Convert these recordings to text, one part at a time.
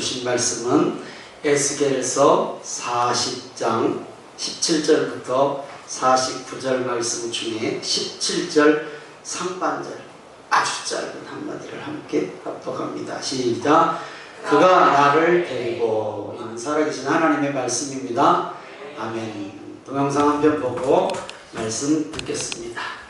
주신 말씀은 에스겔서 40장 17절부터 49절 말씀 중에 17절 상반절 아주 짧은 한마디를 함께 합독합니다. 시작. 그가 나를 데리고. 이는 살아계신 하나님의 말씀입니다. 아멘. 동영상 한 편 보고 말씀 듣겠습니다.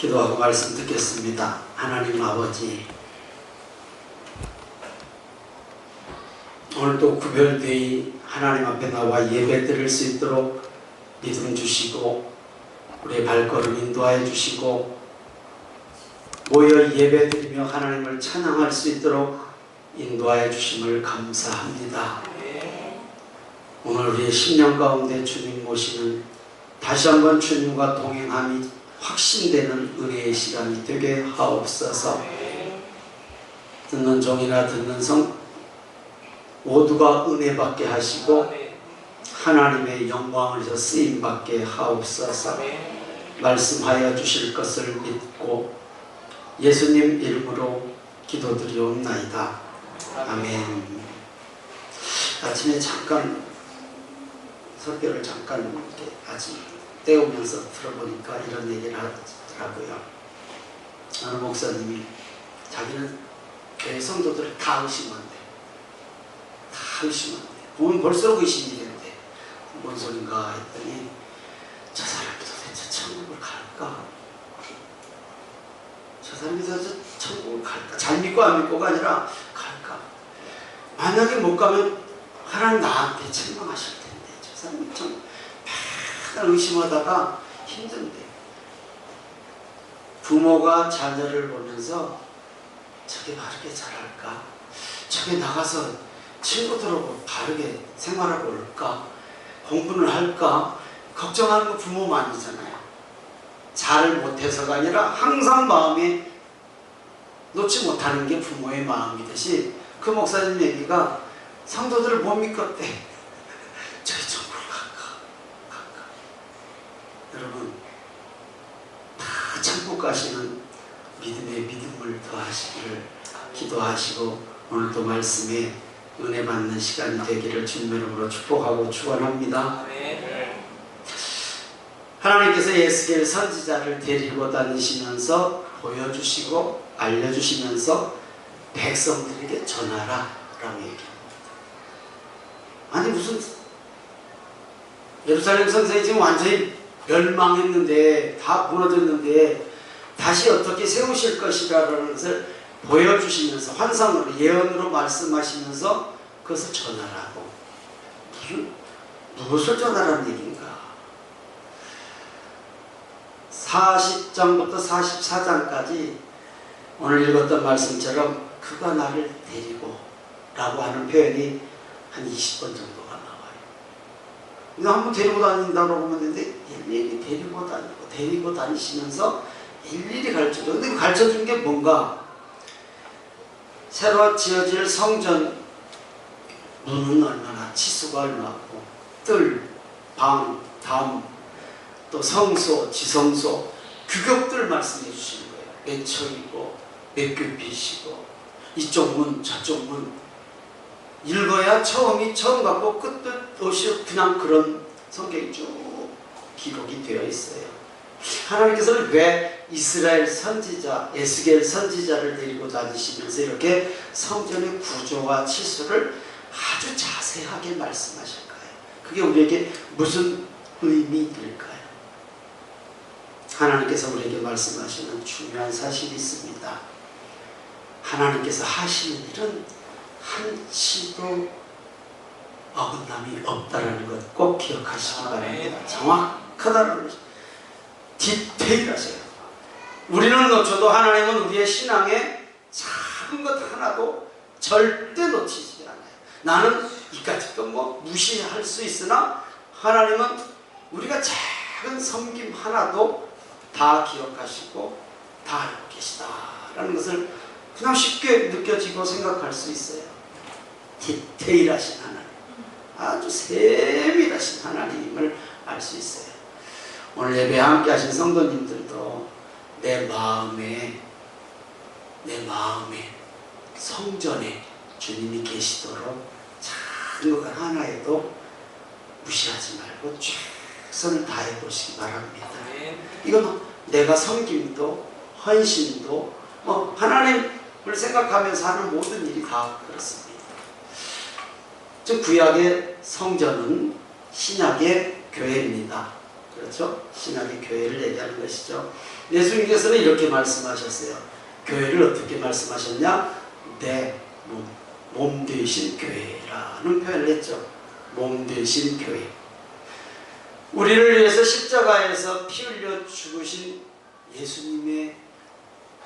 기도하고 말씀 듣겠습니다. 하나님 아버지, 오늘도 구별되이 하나님 앞에 나와 예배 드릴 수 있도록 믿음 주시고 우리의 발걸음 인도하여 주시고 모여 예배 드리며 하나님을 찬양할 수 있도록 인도하여 주심을 감사합니다. 오늘 우리의 심령 가운데 주님 모시는 다시 한번 주님과 동행함이 확신되는 은혜의 시간이 되게 하옵소서. 듣는 종이나 듣는 성 모두가 은혜 받게 하시고 하나님의 영광을 위해서 쓰임 받게 하옵소서. 말씀하여 주실 것을 믿고 예수님 이름으로 기도드리옵나이다. 아멘. 아침에 잠깐 설교를 잠깐 이렇게 아직 때우면서 들어보니까 이런 얘기를 하더라고요. 어느 목사님이 자기는 교회 성도들을 다 의심한대. 다 의심한대. 보면 볼수록 의심이 되는데 뭔 소린가 했더니 저 사람이 도대체 천국을 갈까? 저 사람이 도대체 천국을 갈까? 잘 믿고 안 믿고가 아니라 갈까? 만약에 못 가면 하나님 나한테 책망하실 텐데 저 사람이 참 맨날 의심하다가 힘든데 부모가 자녀를 보면서 저게 바르게 잘할까? 저게 나가서 친구들하고 바르게 생활하고 올까? 공부를 할까? 걱정하는 거 부모만이잖아요. 잘 못해서가 아니라 항상 마음에 놓지 못하는 게 부모의 마음이듯이 그 목사님 얘기가 성도들을 못 믿겠대. 저기 천국을 갈까? 여러분 다 천국 가시는 믿음의 믿음을 더하시기를 기도하시고 오늘도 말씀에 은혜 받는 시간이 되기를 주님의 이름으로 축복하고 축원합니다. 하나님께서 에스겔 선지자를 데리고 다니시면서 보여주시고 알려주시면서 백성들에게 전하라 라고 얘기합니다. 아니 무슨 예루살렘 성전이 지금 완전히 멸망했는데 다 무너졌는데 다시 어떻게 세우실 것이라는 것을 보여주시면서 환상으로 예언으로 말씀하시면서 그것을 전하라고. 무엇을 전하라는 얘기인가? 40장부터 44장까지 오늘 읽었던 말씀처럼 그가 나를 데리고 라고 하는 표현이 한 20번 정도가 나와요. 그냥 한번 데리고 다닌다고 하면 되는데 일일이 데리고 다니시면서 일일이 가르쳐줘. 근데 가르쳐준 게 뭔가? 새로 지어질 성전 문은 얼마나 치수가 얼마고 뜰, 방, 담, 또 성소, 지성소 규격들 말씀해 주시는 거예요. 몇 척이고 몇 규빗이고 이쪽 문 저쪽 문 읽어야 처음 같고 끝도 없이 그냥 그런 성경이 쭉 기록이 되어 있어요. 하나님께서는 왜 이스라엘 선지자 에스겔 선지자를 데리고 다니시면서 이렇게 성전의 구조와 치수를 아주 자세하게 말씀하실까요? 그게 우리에게 무슨 의미일까요? 하나님께서 우리에게 말씀하시는 중요한 사실이 있습니다. 하나님께서 하시는 일은 한치도 어긋남이 없다는 것 꼭 기억하시기 바랍니다. 정확하다는 디테일하세요. 우리는 놓쳐도 하나님은 우리의 신앙에 작은 것 하나도 절대 놓치지 않아요. 나는 이까짓 건 뭐 무시할 수 있으나 하나님은 우리가 작은 섬김 하나도 다 기억하시고 다 알고 계시다라는 것을 그냥 쉽게 느껴지고 생각할 수 있어요. 디테일하신 하나님, 아주 세밀하신 하나님을 알 수 있어요. 오늘 예배 함께 하신 성도님들도 내 마음에 성전에 주님이 계시도록 작은 것 하나에도 무시하지 말고 최선을 다해 보시기 바랍니다. 이건 내가 섬김도 헌신도 하나님을 생각하면서 하는 모든 일이 다 그렇습니다. 즉 구약의 성전은 신약의 교회입니다. 그렇죠? 신학의 교회를 얘기하는 것이죠. 예수님께서는 이렇게 말씀하셨어요. 교회를 어떻게 말씀하셨냐? 내 몸 되신 교회라는 표현을 했죠. 몸 되신 교회. 우리를 위해서 십자가에서 피 흘려 죽으신 예수님의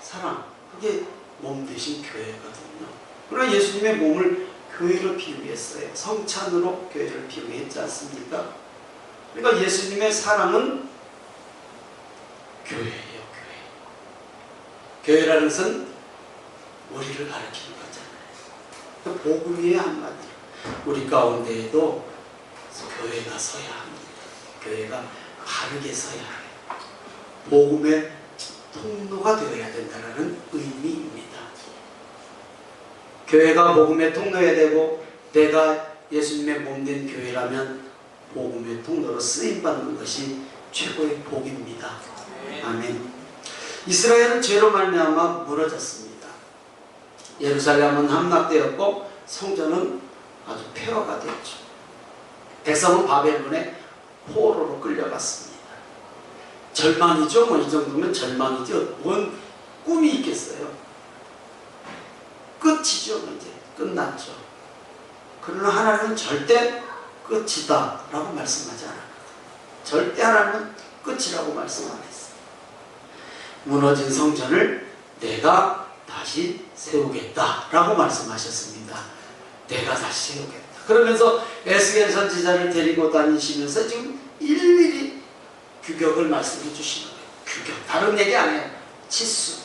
사랑, 그게 몸 되신 교회거든요. 그러나 예수님의 몸을 교회로 비유했어요. 성찬으로 교회를 비유했지 않습니까? 그러니까 예수님의 사랑은 교회예요. 교회라는 것은 우리를 가리키는 거잖아요. 복음의 한마디로 우리 가운데에도 교회가 서야 합니다. 교회가 바르게 서야 해요. 복음의 통로가 되어야 된다는 의미입니다. 교회가 복음의 통로여야 되고, 내가 예수님의 몸된 교회라면 복음의 통로로 쓰임받는 것이 최고의 복입니다. 아멘. 이스라엘은 죄로 말미암아 무너졌습니다. 예루살렘은 함락되었고 성전은 아주 폐허가 되었죠. 백성은 바벨론의 포로로 끌려갔습니다. 절망이죠. 뭐 이 정도면 절망이죠. 뭔 꿈이 있겠어요. 끝이죠. 이제 끝났죠. 그러나 하나님은 절대 끝이다 라고 말씀하지 않았거든요. 절대 하나님은 끝이라고 말씀 안 했어요. 무너진 성전을 내가 다시 세우겠다 라고 말씀하셨습니다. 내가 다시 세우겠다. 그러면서 에스겔 선지자를 데리고 다니시면서 지금 일일이 규격을 말씀해 주시는 거예요. 규격. 다른 얘기 안 해요. 치수.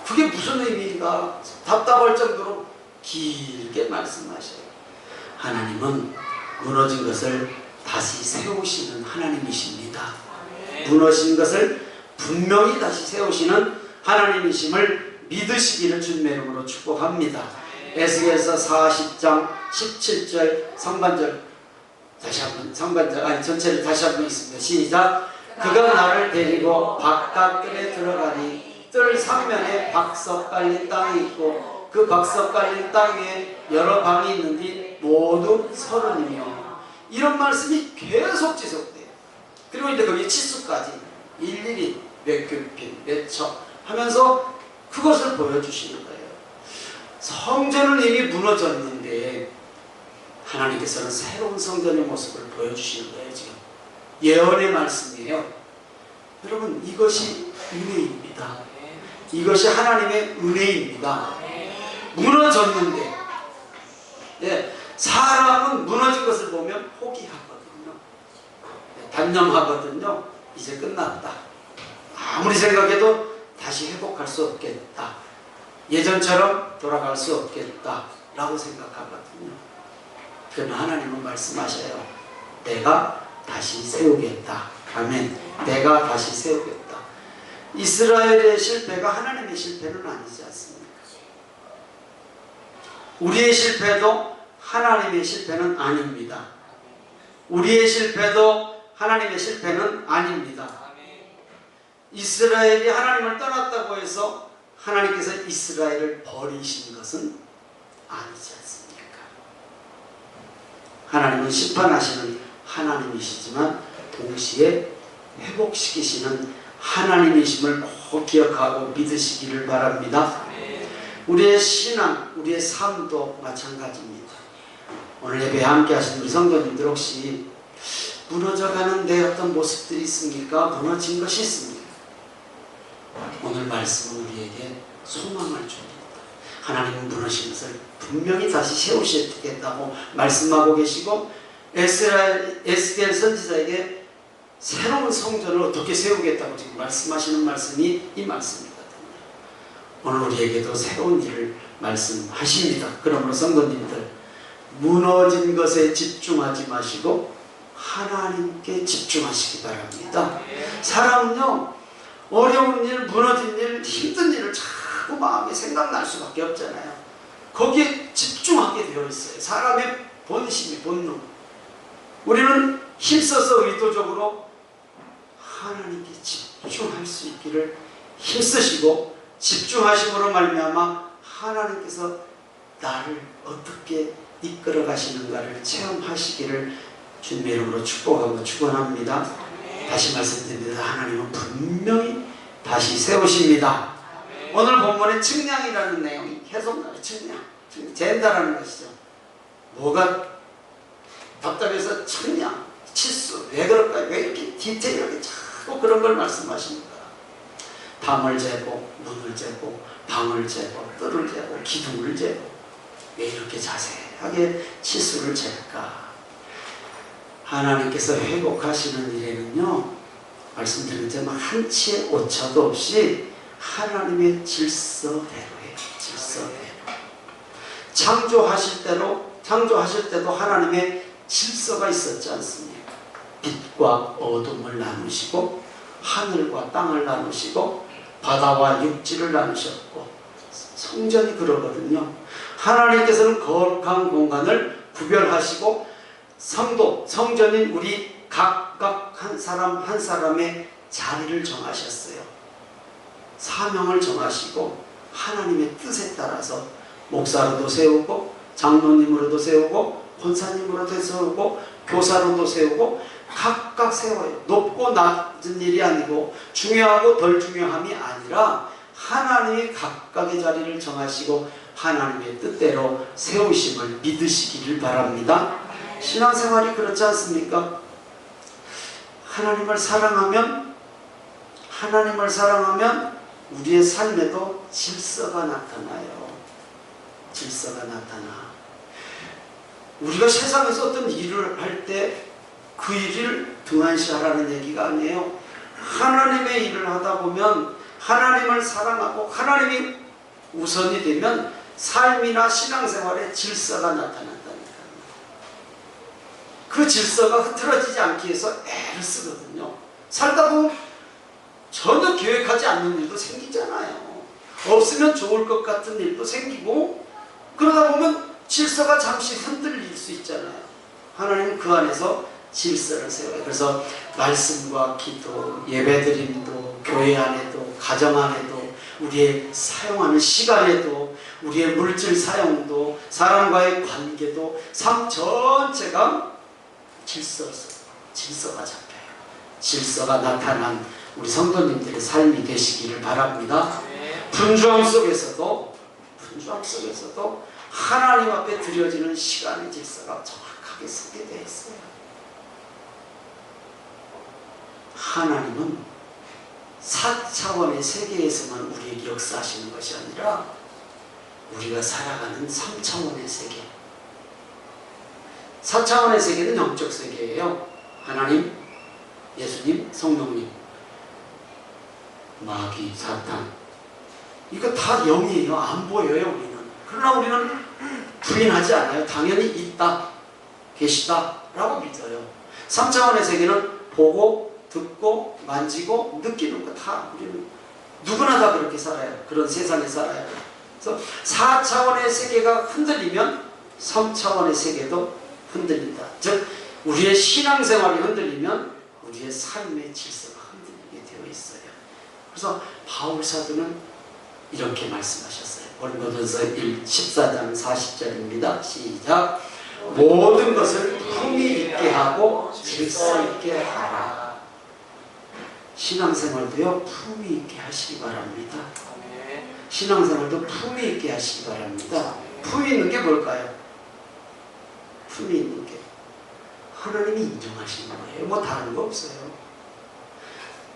그게 무슨 의미인가 답답할 정도로 길게 말씀하셔요. 하나님은 무너진 것을 다시 세우시는 하나님이십니다. 무너진 것을 분명히 다시 세우시는 하나님이심을 믿으시기를 주님의 이름으로 축복합니다. 에스겔서 40장 17절 상반절 다시 한번 전체를 다시 한번 있습니다. 시작. 그가 나를 데리고 바깥뜰에 들어가니 뜰 삼면에 박석 깔린 땅이 있고 그 박석 깔린 땅에 여러 방이 있는데 모두 30이며 이런 말씀이 계속 지속돼요. 그리고 이제 거기 치수까지 일일이 몇 규빗, 몇 척 하면서 그것을 보여주시는 거예요. 성전은 이미 무너졌는데 하나님께서는 새로운 성전의 모습을 보여주시는 거예요. 지금 예언의 말씀이에요. 여러분, 이것이 은혜입니다. 이것이 하나님의 은혜입니다. 무너졌는데, 예, 사람은 무너진 것을 보면 포기하거든요. 단념하거든요. 이제 끝났다. 아무리 생각해도 다시 회복할 수 없겠다. 예전처럼 돌아갈 수 없겠다 라고 생각하거든요. 그러나 하나님은 말씀하셔요. 내가 다시 세우겠다. 아멘. 내가 다시 세우겠다. 이스라엘의 실패가 하나님의 실패는 아니지 않습니까? 우리의 실패도 하나님의 실패는 아닙니다. 우리의 실패도 하나님의 실패는 아닙니다. 이스라엘이 하나님을 떠났다고 해서 하나님께서 이스라엘을 버리신 것은 아니지 않습니까? 하나님은 심판하시는 하나님이시지만 동시에 회복시키시는 하나님이심을 꼭 기억하고 믿으시기를 바랍니다. 우리의 신앙, 우리의 삶도 마찬가지입니다. 오늘 예배에 함께 하신 우리 성도님들 혹시 무너져가는 내 어떤 모습들이 있습니까? 무너진 것이 있습니까? 오늘 말씀은 우리에게 소망을 줍니다. 하나님은 무너진 것을 분명히 다시 세우시겠다고 말씀하고 계시고 에스겔 선지자에게 새로운 성전을 어떻게 세우겠다고 지금 말씀하시는 말씀이 이 말씀이거든요. 오늘 우리에게도 새로운 일을 말씀하십니다. 그러므로 성도님들, 무너진 것에 집중하지 마시고 하나님께 집중하시기 바랍니다. 사람은요, 어려운 일, 무너진 일, 힘든 일을 자꾸 마음에 생각날 수밖에 없잖아요. 거기에 집중하게 되어 있어요. 사람의 본심이, 본능. 우리는 힘써서 의도적으로 하나님께 집중할 수 있기를 힘쓰시고 집중하심으로 말미암아 하나님께서 나를 어떻게 이끌어 가시는가를 체험하시기를 주님의 이름으로 축복하고 축원합니다. 다시 말씀드립니다. 하나님은 분명히 다시 세우십니다. 오늘 본문의 측량이라는 내용이 계속 나와요. 측량, 잰다라는 것이죠. 뭐가 답답해서 측량, 치수, 왜 그럴까요? 왜 이렇게 디테일하게 자꾸 그런 걸 말씀하십니까? 담을 재고, 문을 재고, 방을 재고, 뜰을 재고, 기둥을 재고, 왜 이렇게 자세하게 치수를 잴까? 하나님께서 회복하시는 일에는요, 말씀드린 것처럼 한치의 오차도 없이 하나님의 질서대로예요. 질서대로. 창조하실 때도 하나님의 질서가 있었지 않습니까? 빛과 어둠을 나누시고 하늘과 땅을 나누시고 바다와 육지를 나누셨고, 성전이 그러거든요. 하나님께서는 거룩한 공간을 구별하시고 성도, 성전인 우리 각각 한 사람 한 사람의 자리를 정하셨어요. 사명을 정하시고 하나님의 뜻에 따라서 목사로도 세우고 장로님으로도 세우고 권사님으로도 세우고 교사로도 세우고 각각 세워요. 높고 낮은 일이 아니고 중요하고 덜 중요함이 아니라 하나님이 각각의 자리를 정하시고 하나님의 뜻대로 세우심을 믿으시기를 바랍니다. 신앙생활이 그렇지 않습니까? 하나님을 사랑하면 우리의 삶에도 질서가 나타나요. 질서가 나타나. 우리가 세상에서 어떤 일을 할 때 그 일을 등한시하라는 얘기가 아니에요. 하나님의 일을 하다 보면 하나님을 사랑하고 하나님이 우선이 되면 삶이나 신앙생활에 질서가 나타난다니까요. 그 질서가 흐트러지지 않기 위해서 애를 쓰거든요. 살다 보면 전혀 계획하지 않는 일도 생기잖아요. 없으면 좋을 것 같은 일도 생기고, 그러다 보면 질서가 잠시 흔들릴 수 있잖아요. 하나님은 그 안에서 질서를 세워요. 그래서 말씀과 기도, 예배드림도, 교회 안에도, 가정 안에도, 우리의 사용하는 시간에도, 우리의 물질 사용도, 사람과의 관계도, 삶 전체가 질서가 잡혀요. 질서가 나타난 우리 성도님들의 삶이 되시기를 바랍니다. 분주함 속에서도 하나님 앞에 드려지는 시간의 질서가 정확하게 서게 되어 있어요. 하나님은 4차원의 세계에서만 우리에게 역사하시는 것이 아니라 우리가 살아가는 3차원의 세계, 4차원의 세계는 영적 세계예요. 하나님, 예수님, 성령님, 마귀, 사탄, 이거 다 영이에요. 안 보여요, 우리는. 그러나 우리는 부인하지 않아요. 당연히 있다, 계시다 라고 믿어요. 3차원의 세계는 보고, 듣고, 만지고, 느끼는 거 다 우리는 누구나 다 그렇게 살아요. 그런 세상에 살아요. 그래서 4차원의 세계가 흔들리면 3차원의 세계도 흔들린다. 즉 우리의 신앙생활이 흔들리면 우리의 삶의 질서가 흔들리게 되어 있어요. 그래서 바울 사도는 이렇게 말씀하셨어요. 고린도전서 14장 40절입니다. 시작. 모든 것을 품위 있게 하고 질서 있게 하라. 신앙생활도요, 품위 있게 하시기 바랍니다. 신앙생활도 품위 있게 하시기 바랍니다. 품위 있는 게 뭘까요? 품위 있는 게 하나님이 인정하시는 거예요. 뭐 다른 거 없어요.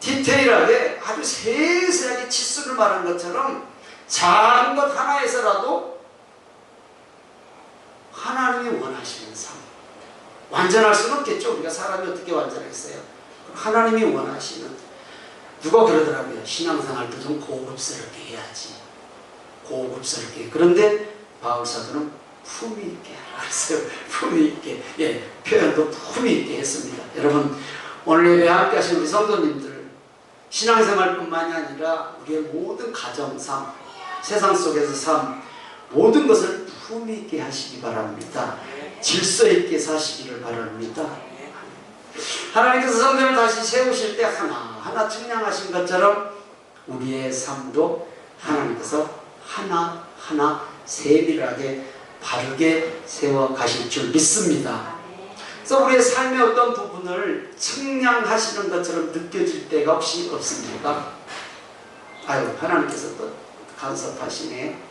디테일하게 아주 세세하게 치수를 말한 것처럼 작은 것 하나에서라도 하나님이 원하시는 삶. 완전할 수는 없겠죠. 우리가 사람이 어떻게 완전하겠어요? 하나님이 원하시는. 누가 그러더라고요. 신앙생활도 좀 고급스럽게 해야지. 고급스럽게. 그런데 바울 사도는 품위 있게 하라 했어요. 품위 있게. 예, 표현도 품위 있게 했습니다. 여러분, 오늘 예배 함께 하신 우리 성도님들, 신앙생활뿐만이 아니라 우리의 모든 가정삶, 세상 속에서 삶, 모든 것을 품위 있게 하시기 바랍니다. 질서 있게 사시기를 바랍니다. 하나님께서 성전을 다시 세우실 때 하나하나 측량하신 것처럼 우리의 삶도 하나님께서 하나하나 세밀하게 바르게 세워 가실 줄 믿습니다. 그래서 우리의 삶의 어떤 부분 여러분을 측량하시는 것처럼 느껴질 때가 혹시 없습니까? 아유, 하나님께서 또 간섭하시네.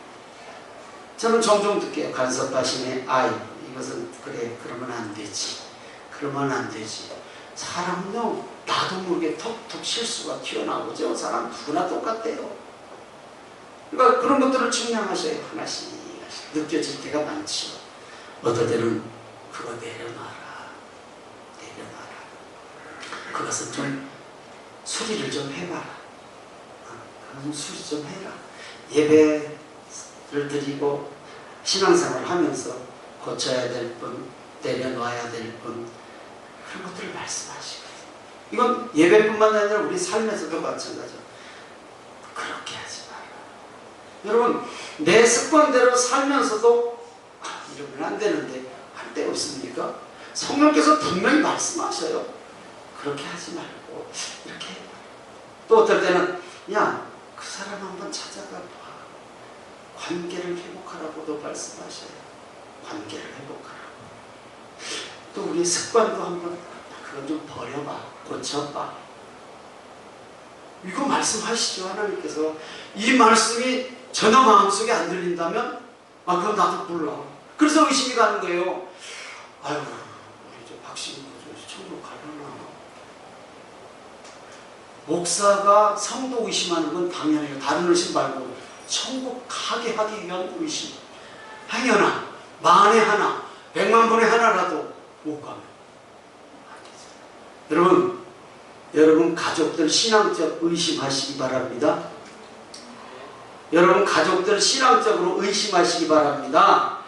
저는 종종 느껴요. 간섭하시네. 아이, 이것은 그래, 그러면 안 되지. 그러면 안 되지. 사람은요, 나도 모르게 톡톡 실수가 튀어나오죠. 사람 누구나 똑같대요. 그러니까 그런 것들을 측량하셔야 하나씩 느껴질 때가 많죠. 어떨 때는 그거 내려놔라. 그것은 좀 수리를 좀 해봐라. 수리 좀 해라. 예배를 드리고 신앙생활을 하면서 고쳐야 될 분, 내려놔야 될 분, 그런 것들을 말씀하시거든요. 이건 예배뿐만 아니라 우리 삶에서도 마찬가지죠. 그렇게 하지 마라. 여러분, 내 습관대로 살면서도 이러면 안 되는데 할 데 없습니까? 성령께서 분명히 말씀하셔요. 그렇게 하지 말고 이렇게 해봐. 또 어떨 때는 야, 그 사람 한번 찾아가 봐. 관계를 회복하라고도 말씀하셔요. 관계를 회복하라고. 또 우리 습관도 한번 그건 좀 버려봐. 고쳐봐. 이거 말씀하시죠. 하나님께서. 이 말씀이 전혀 마음속에 안 들린다면 그럼 나도 몰라. 그래서 의심이 가는 거예요. 아유, 우리 저 박신구 천국 가려나. 목사가 성도 의심하는 건 당연해요. 다른 의심 말고 천국 가게 하기 위한 의심. 행여나 만에 하나, 100만 분의 하나라도 못 가면 안 되죠. 여러분 가족들 신앙적 의심하시기 바랍니다. 여러분 가족들 신앙적으로 의심하시기 바랍니다.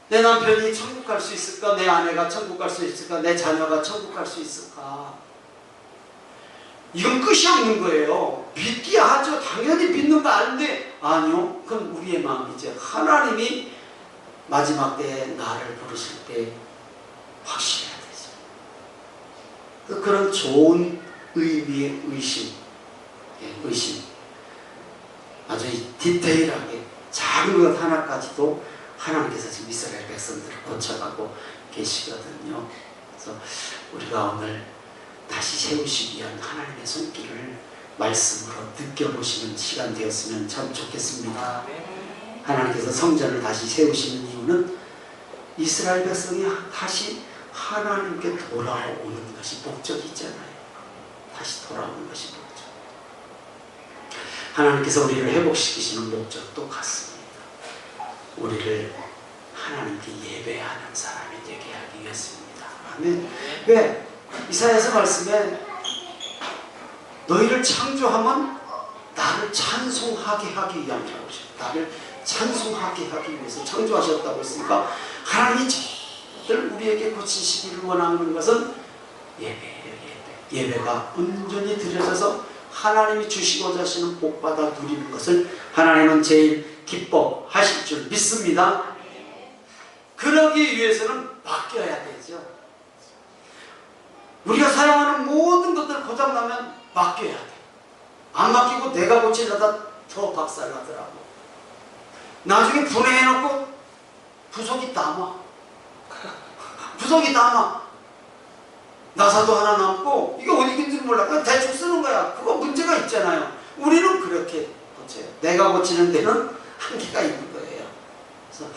내 남편이 천국 갈 수 있을까? 내 아내가 천국 갈 수 있을까? 내 자녀가 천국 갈 수 있을까? 이건 끝이 없는 거예요. 믿기야 하죠. 당연히 믿는 거 아닌데 아니요. 그건 우리의 마음이죠. 하나님이 마지막 때에 나를 부르실 때 확실해야 되죠. 그런 좋은 의미의 의심. 의심. 아주 디테일하게 작은 것 하나까지도 하나님께서 지금 이스라엘 백성들을 고쳐가고 계시거든요. 그래서 우리가 오늘 다시 세우시기 위한 하나님의 손길을 말씀으로 느껴보시는 시간 되었으면 참 좋겠습니다. 하나님께서 성전을 다시 세우시는 이유는 이스라엘 백성이 다시 하나님께 돌아오는 것이 목적이 있잖아요. 다시 돌아오는 것이 목적. 하나님께서 우리를 회복시키시는 목적도 같습니다. 우리를 하나님께 예배하는 사람이 되게 하기 위해서입니다. 아멘. 왜? 이사야서 말씀에 너희를 창조하면 나를 찬송하게 하기 위함이라고 하셨어요. 나를 찬송하게 하기 위해서 창조하셨다고 했으니까 하나님이 늘 우리에게 고치시기를 원하는 것은 예배예요. 예배가 온전히 드려져서 하나님이 주시고자 하시는 복받아 누리는 것을 하나님은 제일 기뻐하실 줄 믿습니다. 그러기 위해서는 바뀌어야 되죠. 우리가 사용하는 모든 것들 고장나면 맡겨야 돼. 안 맡기고 내가 고치려다 더 박살나더라고. 나중에 분해해놓고 부속이 남아. 부속이 남아. 나사도 하나 남고 이게 어디 있는지 몰라. 그냥 대충 쓰는 거야. 그거 문제가 있잖아요. 우리는 그렇게 고쳐요. 내가 고치는 데는 한계가 있는 거예요. 그래서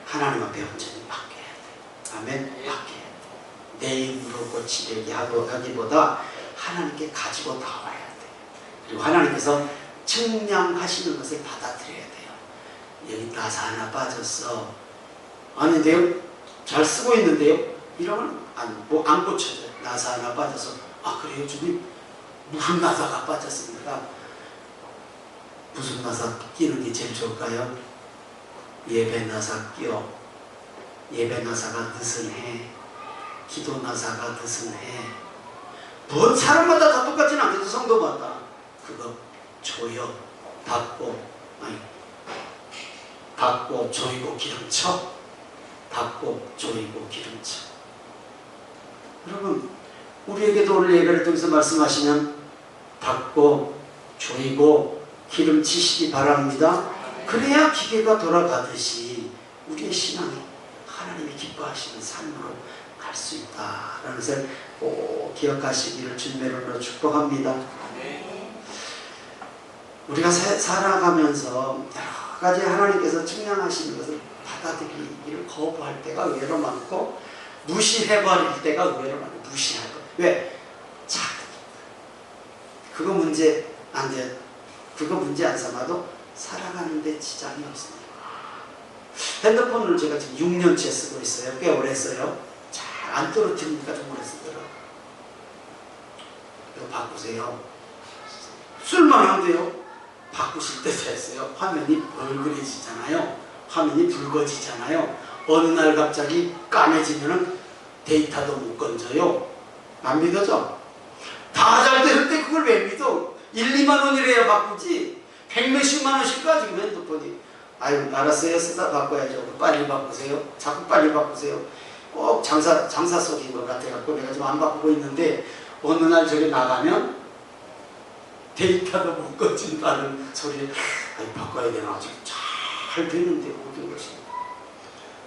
하나님 앞에 온전히 맡겨야 돼. 아멘. 맡겨야 돼. 내 힘으로 고치려고 하기보다 하나님께 가지고 나와야 돼. 그리고 하나님께서 측량하시는 것을 받아들여야 돼요. 여기 나사 하나 빠졌어. 아닌데요? 잘 쓰고 있는데요? 이러면 안 고쳐져요. 나사 하나 빠져서 그래요 주님? 무슨 나사가 빠졌습니다. 무슨 나사 끼는 게 제일 좋을까요? 예배 나사 끼어. 예배 나사가 느슨해. 기도 나사가 느슨해. 뭔 사람마다 다 똑같지는 않겠죠. 성도마다. 그거 조여. 닦고 조이고 기름쳐. 닦고 조이고 기름쳐. 여러분 우리에게도 오늘 예배를 통해서 말씀하시면 닦고 조이고 기름치시기 바랍니다. 그래야 기계가 돌아가듯이 우리의 신앙이 하나님이 기뻐하시는 삶으로 갈 수 있다라는 것을 꼭 기억하시기를 주님의 이름으로 축복합니다. 우리가 살아가면서 여러 가지 하나님께서 측량하시는 것을 받아들이기를 거부할 때가 의외로 많고, 무시해버릴 때가 의외로 많아요. 무시할 거. 왜? 자, 그거 문제 안 돼. 그거 문제 안 삼아도 살아가는데 지장이 없습니다. 핸드폰을 제가 지금 6년째 쓰고 있어요. 꽤 오래 써요. 잘 안 떨어뜨리니까 좀 오래 쓰더라고요. 이거 바꾸세요. 쓸만한데요. 바꾸실 때 됐어요. 화면이 얼그레지잖아요. 화면이 붉어지잖아요. 어느 날 갑자기 까매지면은 데이터도 못 건져요. 안 믿어져? 다 잘 되는데 그걸 왜 믿어? 1, 2만 원이래야 바꾸지. 100몇십만 원씩까 지금 핸드폰이. 아유, 알았어요. 쓰다 바꿔야죠. 빨리 바꾸세요. 자꾸 빨리 바꾸세요. 꼭 장사 속인 것 같아갖고 내가 좀 안 바꾸고 있는데, 어느 날 저기 나가면 데이터도 못 건진다는 소리에, 아니, 바꿔야 되나? 지금 잘 되는데 모든 것이.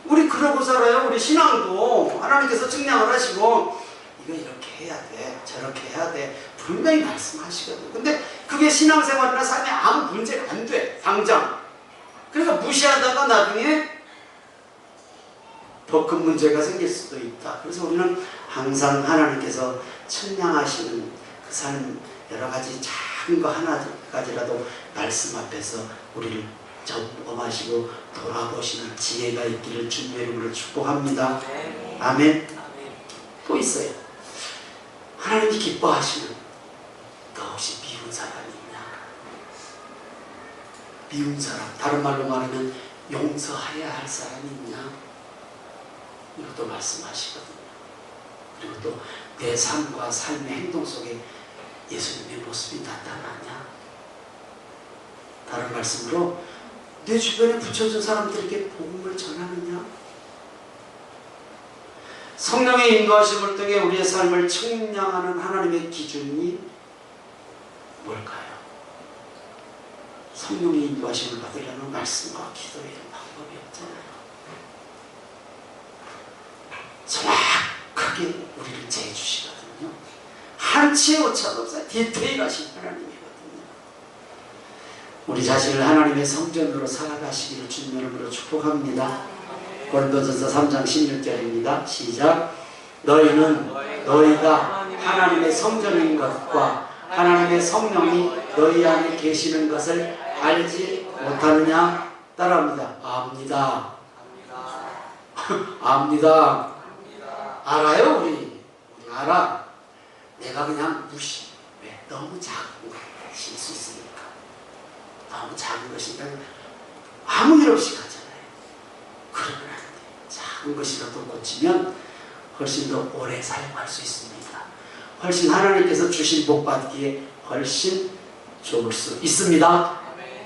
우리 그러고 살아요. 우리 신앙도 하나님께서 측량을 하시고 이거 이렇게 해야 돼, 저렇게 해야 돼, 분명히 말씀하시거든요. 근데 그게 신앙생활이나 삶에 아무 문제가 안 돼, 당장. 그래서 무시하다가 나중에 더 큰 문제가 생길 수도 있다. 그래서 우리는 항상 하나님께서 측량하시는 그 삶, 여러 가지 작은 거 하나까지라도 말씀 앞에서 우리를 점검하시고 돌아보시는 지혜가 있기를 주님의 이름으로 축복합니다. 아멘. 또 있어요. 하나님이 기뻐하시는, 너 혹시 미운 사람이 있냐? 미운 사람, 다른 말로 말하면 용서해야 할 사람이 있냐? 이것도 말씀하시거든요. 그리고 또 내 삶과 삶의 행동 속에 예수님의 모습이 나타나냐? 다른 말씀으로 내 주변에 붙여준 사람들에게 복음을 전하느냐? 성령의 인도하심을 통해 우리의 삶을 측량하는 하나님의 기준이 뭘까요? 성령의 인도하심을 받으려면 말씀과 기도의 방법이 없잖아요. 정확하게 우리를 재주시거든요. 한치의 오차도 없어요. 디테일하신 하나님이거든요. 우리 자신을 하나님의 성전으로 살아가시기를 주님의 이름으로 축복합니다. 고린도전서 3장 16절입니다. 시작. 너희는 너희가 하나님의 성전인 것과 하나님의 성령이 너희 안에 계시는 것을 알지 못하느냐? 따라합니다. 압니다. 압니다. 알아요, 우리 알아. 내가 그냥 무시. 왜? 너무 작은 것일 수 있으니까. 너무 작은 것이니까 아무 일 없이 가잖아요. 그러면 안 돼. 작은 것이라도 고치면 훨씬 더 오래 사용할 수 있습니다. 훨씬 하나님께서 주신 복 받기에 훨씬 좋을 수 있습니다.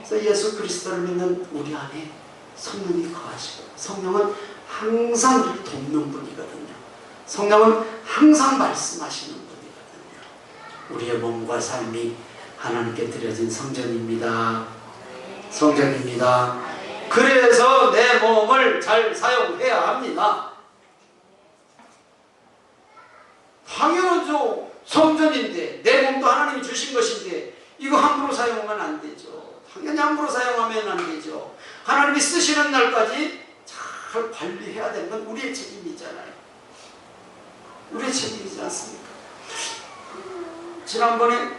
그래서 예수 그리스도를 믿는 우리 안에 성령이 거하시고, 성령은 항상 우리를 돕는 분이거든요. 성령은 항상 말씀하시는 분이거든요. 우리의 몸과 삶이 하나님께 드려진 성전입니다. 성전입니다. 그래서 내 몸을 잘 사용해야 합니다. 당연하죠. 성전인데 내 몸도 하나님이 주신 것인데 이거 함부로 사용하면 안 되죠. 당연히 함부로 사용하면 안 되죠. 하나님이 쓰시는 날까지 잘 관리해야 되는 건 우리의 책임이잖아요. 우리의 책임이지 않습니까? 지난번에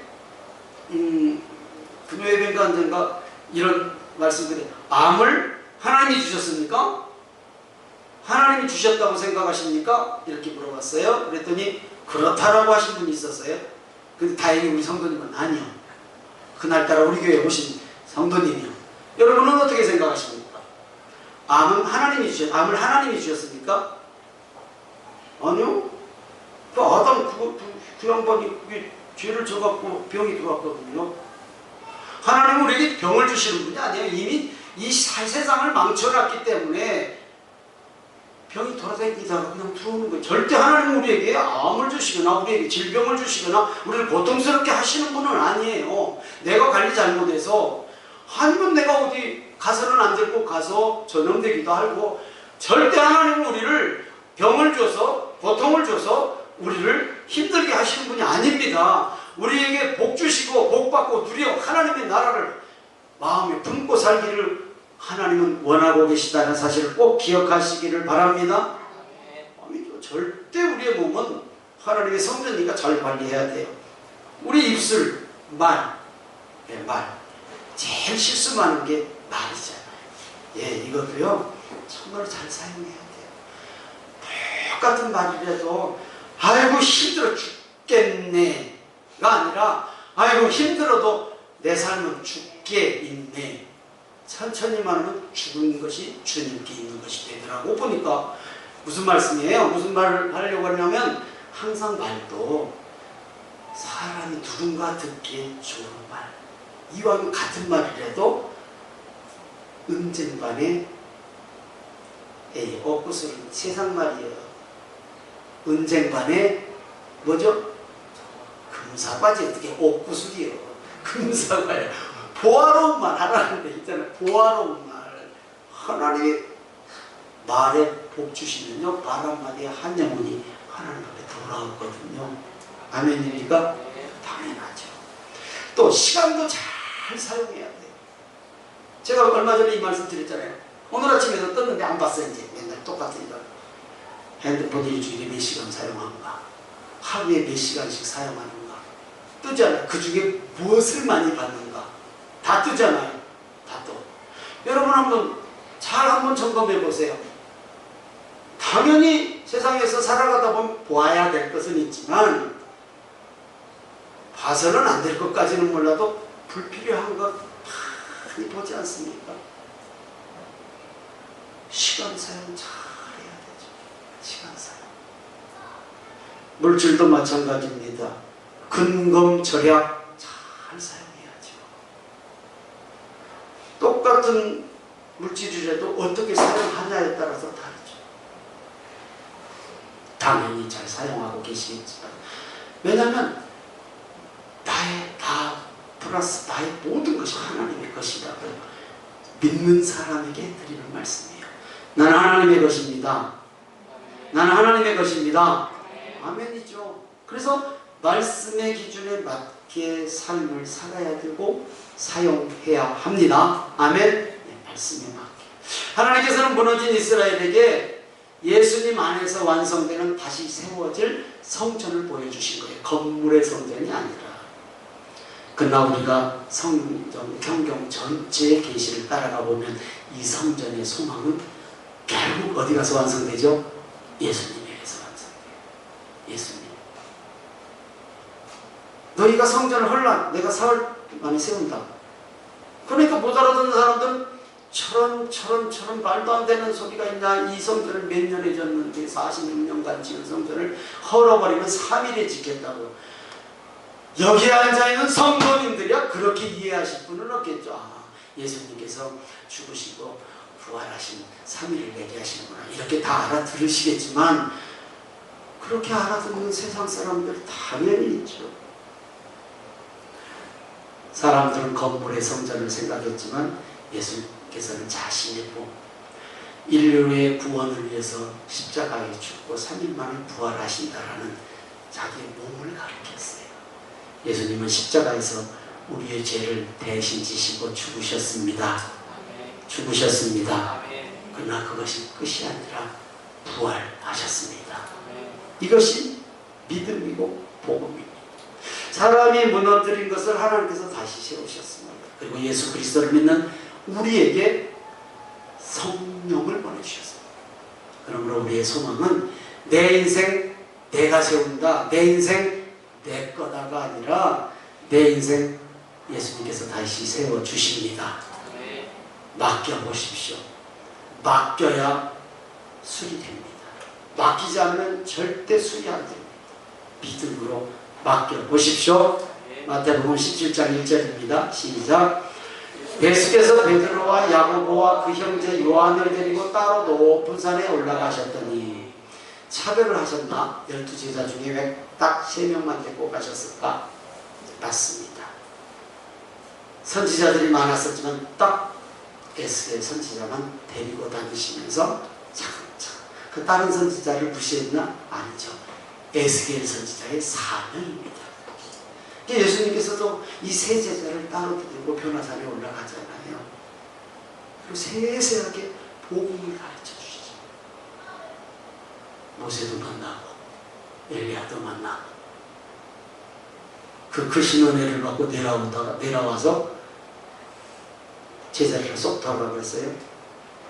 금요예배인가 언젠가 이런 말씀들이, 암을 하나님이 주셨습니까? 하나님이 주셨다고 생각하십니까? 이렇게 물어봤어요. 그랬더니 그렇다라고 하신 분이 있었어요. 근데 다행히 우리 성도님은 아니요. 그날따라 우리 교회에 오신 성도님이요. 여러분은 어떻게 생각하십니까? 암을 하나님이 주셨습니까? 아니요. 그 아담 그 양반이 그게 죄를 져갖고 병이 들어왔거든요. 하나님은 우리에게 병을 주시는 분이 아니에요. 이미 이 세상을 망쳐놨기 때문에 병이 돌아다니다가 그냥 들어오는 거예요. 절대 하나님은 우리에게 암을 주시거나 우리에게 질병을 주시거나 우리를 고통스럽게 하시는 분은 아니에요. 내가 관리 잘못해서, 아니면 내가 어디 가서는 안 될 곳 가서 전염되기도 하고 절대 하나님은 우리를 병을 줘서 고통을 줘서 우리를 힘들게 하시는 분이 아닙니다. 우리에게 복 주시고 복 받고 누려 하나님의 나라를 마음에 품고 살기를 하나님은 원하고 계시다는 사실을 꼭 기억하시기를 바랍니다. 아니죠. 절대 우리의 몸은 하나님의 성전이니까 잘 관리해야 돼요. 우리 입술, 말, 제일 실수 많은 게 말이잖아요. 예, 이것도요 정말로 잘 사용해야 돼요. 똑같은 말이라도 아이고 힘들어 죽겠네가 아니라 아이고 힘들어도 내 삶은 죽게 있네. 천천히 말하면 죽은 것이 주님께 있는 것이 되더라고. 보니까 무슨 말씀이에요? 무슨 말을 하려고 하냐면 항상 말도 사람이 누군가 듣기에 좋은 말, 이와 같은 말이라도 은쟁반에 엇구슬은 세상 말이에요. 은쟁반에 뭐죠? 금사과지. 어떻게 엇구슬이요? 금사과예요. 보화로운 말 하라는 데 있잖아요. 보화로운 말. 하나님이 말에 복 주시면요 말 한마디에 한 영혼이 하나님 앞에 돌아오거든요. 아멘입니까? 당연하죠. 또 시간도 잘 사용해야 돼요. 제가 얼마 전에 이 말씀 드렸잖아요. 오늘 아침에도 떴는데 안 봤어요. 이제 맨날 똑같으니까. 핸드폰 일주일에 몇 시간 사용하는가, 하루에 몇 시간씩 사용하는가 뜨잖아요. 그 중에 무엇을 많이 받는가 다 뜨잖아요. 다 떠. 여러분 한번 점검해 보세요. 당연히 세상에서 살아가다 보면 보아야 될 것은 있지만 봐서는 안 될 것까지는 몰라도 불필요한 것 많이 보지 않습니까? 시간 사용 잘해야 되죠. 시간 사용. 물질도 마찬가지입니다. 근검 절약 잘 사용해야죠. 똑같은 물질이라도 어떻게 사용하냐에 따라서 다르죠. 당연히 잘 사용하고 계시겠지만, 왜냐하면 나의 다 플러스 나의 모든 것이 하나님의 것이라고 믿는 사람에게 드리는 말씀이에요. 나는 하나님의 것입니다. 나는 하나님의 것입니다. 아멘이죠. 그래서 말씀의 기준에 맞게 삶을 살아야 되고 사용해야 합니다. 아멘. 네, 말씀에 맞게. 하나님께서는 무너진 이스라엘에게 예수님 안에서 완성되는 다시 세워질 성전을 보여주신 거예요. 건물의 성전이 아니라. 그러나 우리가 성경, 경경 전체의 계시를 따라가 보면 이 성전의 소망은 결국 어디 가서 완성되죠? 예수님에게서 완성돼요. 예수님. 너희가 성전을 헐라 내가 사흘 만에 세운다. 그러니까 못 알아듣는 사람들은 저런 말도 안 되는 소리가 있나. 이 성전을 몇 년에 졌는데 46년간 지은 성전을 헐어버리면 3일에 짓겠다고. 여기에 앉아있는 성도님들이야 그렇게 이해하실 분은 없겠죠. 아, 예수님께서 죽으시고 부활하신 3일을 얘기하시는구나 이렇게 다 알아들으시겠지만, 그렇게 알아듣는 세상 사람들 당연히 있죠. 사람들은 건물의 성전을 생각했지만 예수님께서는 자신의 몸, 인류의 구원을 위해서 십자가에 죽고 3일 만에 부활하신다라는 자기의 몸을 가르쳤어요. 예수님은 십자가에서 우리의 죄를 대신 지시고 죽으셨습니다. 죽으셨습니다. 그러나 그것이 끝이 아니라 부활하셨습니다. 이것이 믿음이고 복음입니다. 사람이 무너뜨린 것을 하나님께서 다시 세우셨습니다. 그리고 예수 그리스도를 믿는 우리에게 성령을 보내주셨습니다. 그러므로 우리의 소망은 내 인생 내가 세운다, 내 인생 내 거다가 아니라 내 인생 예수님께서 다시 세워주십니다. 맡겨보십시오. 맡겨야 수리됩니다. 맡기지 않으면 절대 수리 안 됩니다. 믿음으로 맡겨보십시오. 마태복음 17장 1절입니다. 시작. 예수께서 베드로와 야고보와 그 형제 요한을 데리고 따로 높은 산에 올라가셨더니, 차별을 하셨나? 12제자 중에 왜 딱 3명만 데리고 가셨을까? 맞습니다. 선지자들이 많았었지만 딱 에스겔 선지자만 데리고 다니시면서 그 다른 선지자를 무시했나? 아니죠. 에스겔 선지자의 사명입니다. 예수님께서도 이 세 제자를 따로 들고 변화산에 올라가잖아요. 그리고 세세하게 복음을 가르쳐 주시죠. 모세도 만나고 엘리야도 만나고 그 크신 은혜를 받고 내려와서 제자리를 쏙 들어가 그랬어요.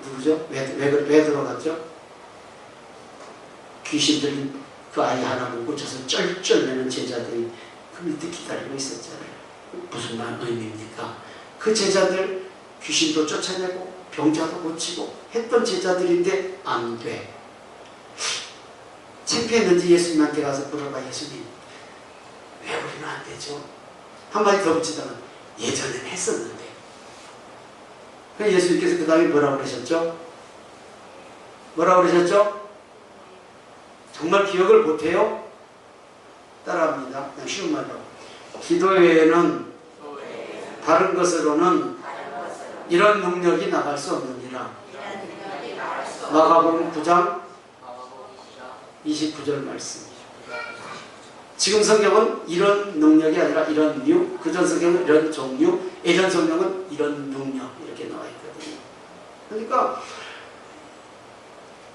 누구죠? 왜 들어갔죠? 귀신 들린 그 아이 하나 보고 져서 쩔쩔매는 제자들이 그 밑에 기다리고 있었잖아요. 무슨 의미입니까? 그 제자들 귀신도 쫓아내고 병자도 고치고 했던 제자들인데 안 돼. 창피했는지 예수님한테 가서 물어봐. 예수님, 왜 우리는 안 되죠? 한마디 더 붙이다가 예전엔 했었는데. 그래서 예수님께서 그 다음에 뭐라고 그러셨죠? 뭐라고 그러셨죠? 정말 기억을 못해요? 따라합니다. 그냥 쉬운 말로. 기도 외에는 다른 것으로는 이런 능력이 나갈 수 없느니라. 마가복음 9장 29절 말씀이죠. 지금 성경은 이런 능력이 아니라 이런 류, 그전 성경은 이런 종류, 예전 성경은 이런 능력 이렇게 나와 있거든요. 그러니까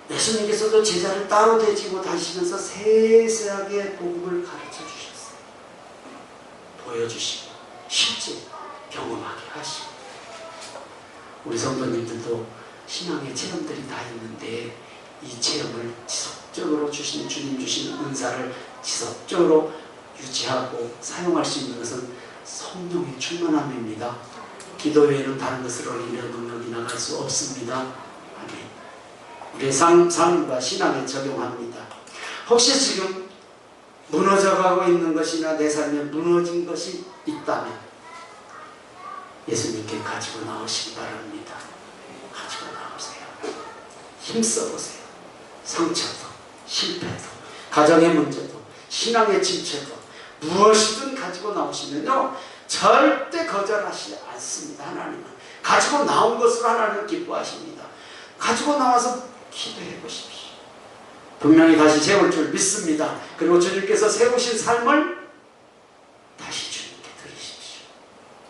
예수님께서도 제자를 따로 대지고 다니시면서 세세하게 복음을 가르쳐 주셨어요. 보여주시고 실제 경험하게 하시고. 우리 성도님들도 신앙의 체험들이 다 있는데 이 체험을 지속적으로 주신 주님 주신 은사를 지속적으로 유지하고 사용할 수 있는 것은 성령의 충만함입니다. 기도 외에는 다른 것으로 이런 능력이 나갈 수 없습니다. 아멘. 우리의 삶과 신앙에 적용합니다. 혹시 지금 무너져가고 있는 것이나 내 삶에 무너진 것이 있다면 예수님께 가지고 나오시기 바랍니다. 가지고 나오세요. 힘써보세요. 상처도 실패도 가정의 문제도 신앙의 침체도 무엇이든 가지고 나오시면요 절대 거절하시지 않습니다. 하나님은 가지고 나온 것으로 하나님은 기뻐하십니다. 가지고 나와서 기도해 보십시오. 분명히 다시 세울 줄 믿습니다. 그리고 주님께서 세우신 삶을 다시 주님께 드리십시오.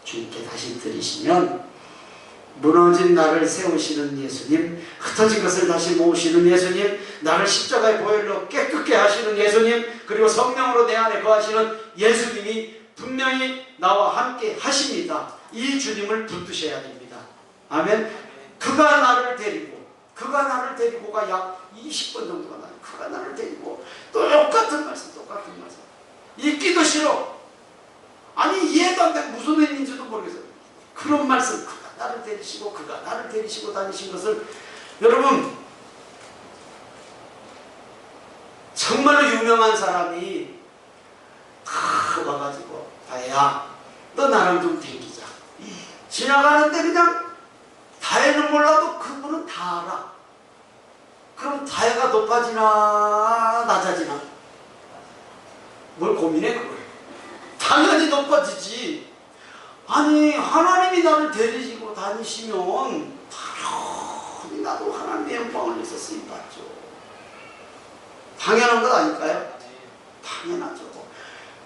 주님께 다시 드리시면 무너진 나를 세우시는 예수님, 흩어진 것을 다시 모으시는 예수님, 나를 십자가의 보혈로 깨끗게 하시는 예수님, 그리고 성령으로 내 안에 거하시는 예수님이 분명히 나와 함께 하십니다. 이 주님을 붙드셔야 됩니다. 아멘. 그가 나를 데리고가 약 20번 정도가 나요. 그가 나를 데리고 똑같은 말씀. 읽기도 싫어. 아니 이해도 안 돼. 무슨 의미인지도 모르겠어요. 그런 말씀. 그가 나를 데리시고 다니신 것을 여러분 정말로 유명한 사람이 와가지고 다혜야 너 나랑 좀 댕기자. 지나가는데 그냥 다혜는 몰라도 그분은 다 알아. 그럼 다혜가 높아지나 낮아지나? 뭘 고민해 그걸? 당연히 높아지지. 아니 하나님이 나를 데리시고 다니시면 당연히 나도 하나님의 영광을 위해서 쓰임받죠. 당연한 것 아닐까요? 당연하죠.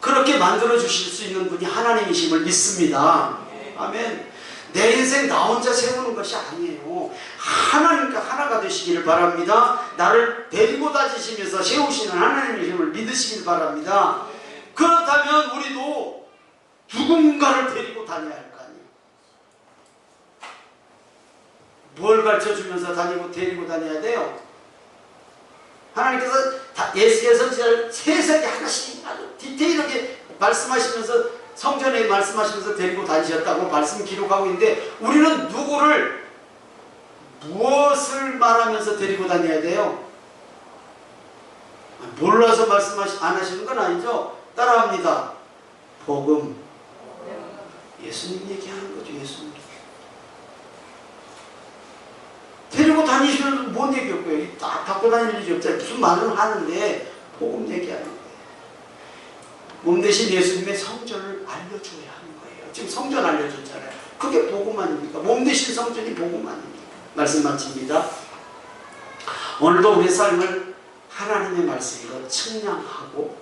그렇게 만들어주실 수 있는 분이 하나님이심을 믿습니다. 아멘. 내 인생 나 혼자 세우는 것이 아니에요. 하나님과 하나가 되시기를 바랍니다. 나를 데리고 다니시면서 세우시는 하나님의 힘을 믿으시길 바랍니다. 그렇다면 우리도 누군가를 데리고 다녀야 할 거 아니에요. 뭘 가르쳐주면서 데리고 다녀야 돼요? 하나님께서 예수의 선지자를 세세하게 하나씩 아주 디테일하게 말씀하시면서 성전에 말씀하시면서 데리고 다니셨다고 말씀 기록하고 있는데 우리는 누구를 무엇을 말하면서 데리고 다녀야 돼요? 몰라서 말씀 안 하시는 건 아니죠? 따라합니다. 복음. 예수님 얘기하는 거죠. 예수님. 데리고 다니시면 뭔 얘기였고요? 딱 갖고 다닐 일이 없잖아요. 무슨 말은 하는데 복음 얘기하는 거예요. 몸 대신 예수님의 성전을 알려줘야 하는 거예요. 지금 성전 알려줬잖아요. 그게 복음 아닙니까? 몸 대신 성전이 복음 아닙니까? 말씀 마칩니다. 오늘도 우리의 삶을 하나님의 말씀으로 측량하고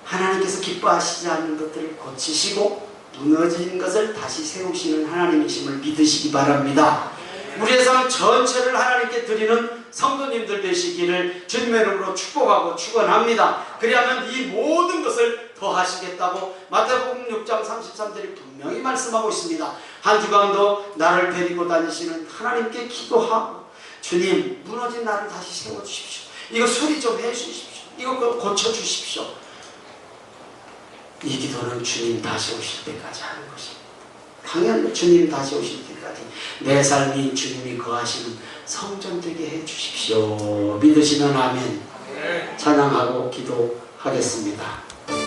하나님께서 기뻐하시지 않는 것들을 고치시고 무너진 것을 다시 세우시는 하나님이심을 믿으시기 바랍니다. 우리의 삶 전체를 하나님께 드리는 성도님들 되시기를 주님의 이름으로 축복하고 축원합니다. 그리하면 이 모든 것을 더하시겠다고 마태복음 6장 33절이 분명히 말씀하고 있습니다. 한 주간도 나를 데리고 다니시는 하나님께 기도하고 주님 무너진 나를 다시 세워주십시오. 이거 수리 좀 해주십시오. 이거 고쳐주십시오. 이 기도는 주님 다시 오실 때까지 하는 것입니다. 당연히 주님 다시 오실 때까지 내 삶이 주님이 거하시는 성전 되게 해주십시오. 믿으시면 아멘. 찬양하고 기도하겠습니다.